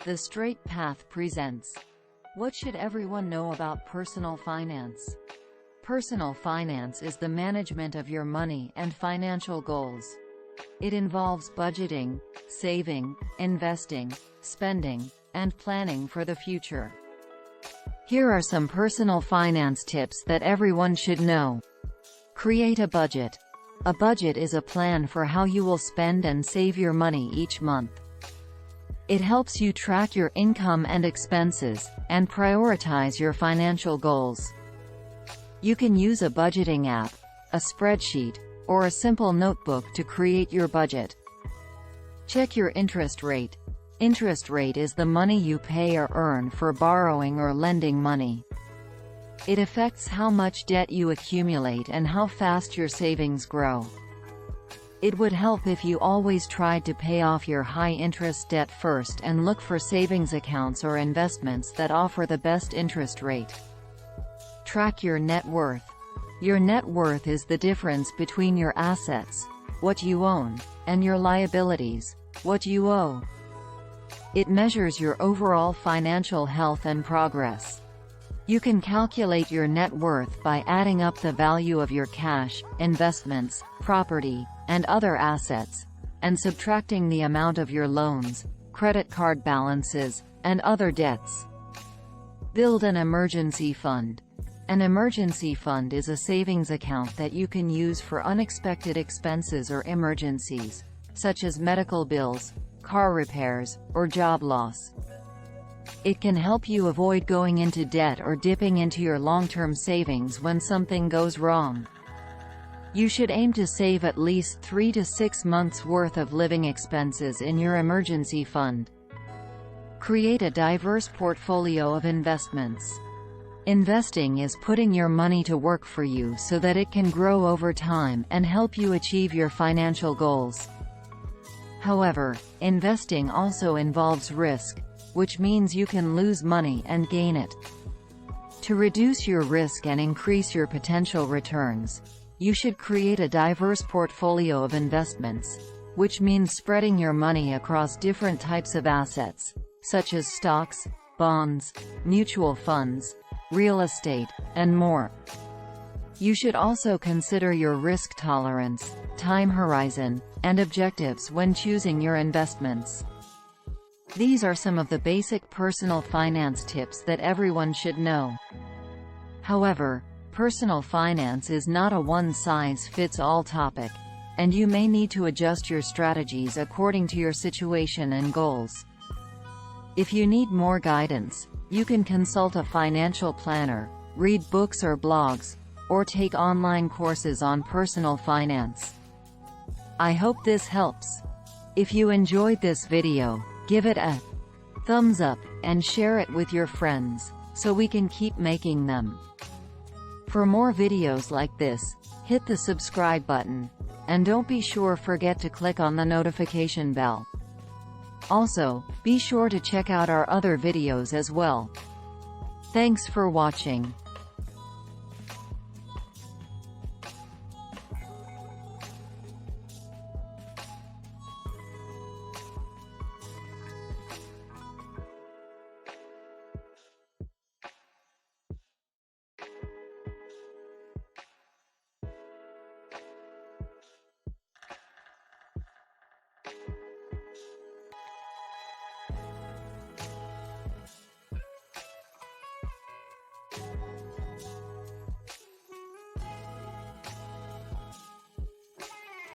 The Straight Path presents What Should Everyone Know About Personal Finance? Personal finance is the management of your money and financial goals. It involves budgeting, saving, investing, spending, and planning for the future. Here are some personal finance tips that everyone should know. Create a budget. A budget is a plan for how you will spend and save your money each month. It helps you track your income and expenses, and prioritize your financial goals. You can use a budgeting app, a spreadsheet, or a simple notebook to create your budget. Check your interest rate. Interest rate is the money you pay or earn for borrowing or lending money. It affects how much debt you accumulate and how fast your savings grow. It would help if you always tried to pay off your high-interest debt first and look for savings accounts or investments that offer the best interest rate. Track your net worth. Your net worth is the difference between your assets, what you own, and your liabilities, what you owe. It measures your overall financial health and progress. You can calculate your net worth by adding up the value of your cash, investments, property, and other assets, and subtracting the amount of your loans, credit card balances, and other debts. Build an emergency fund. An emergency fund is a savings account that you can use for unexpected expenses or emergencies, such as medical bills, car repairs, or job loss. It can help you avoid going into debt or dipping into your long-term savings when something goes wrong. You should aim to save at least 3 to 6 months' worth of living expenses in your emergency fund. Create a diverse portfolio of investments. Investing is putting your money to work for you so that it can grow over time and help you achieve your financial goals. However, investing also involves risk, which means you can lose money and gain it. To reduce your risk and increase your potential returns, you should create a diverse portfolio of investments, which means spreading your money across different types of assets, such as stocks, bonds, mutual funds, real estate, and more. You should also consider your risk tolerance, time horizon, and objectives when choosing your investments. These are some of the basic personal finance tips that everyone should know. However, personal finance is not a one-size-fits-all topic, and you may need to adjust your strategies according to your situation and goals. If you need more guidance, you can consult a financial planner, read books or blogs, or take online courses on personal finance. I hope this helps. If you enjoyed this video, give it a thumbs up and share it with your friends, so we can keep making them. For more videos like this, hit the subscribe button, and don't be sure forget to click on the notification bell. Also, be sure to check out our other videos as well. Thanks for watching.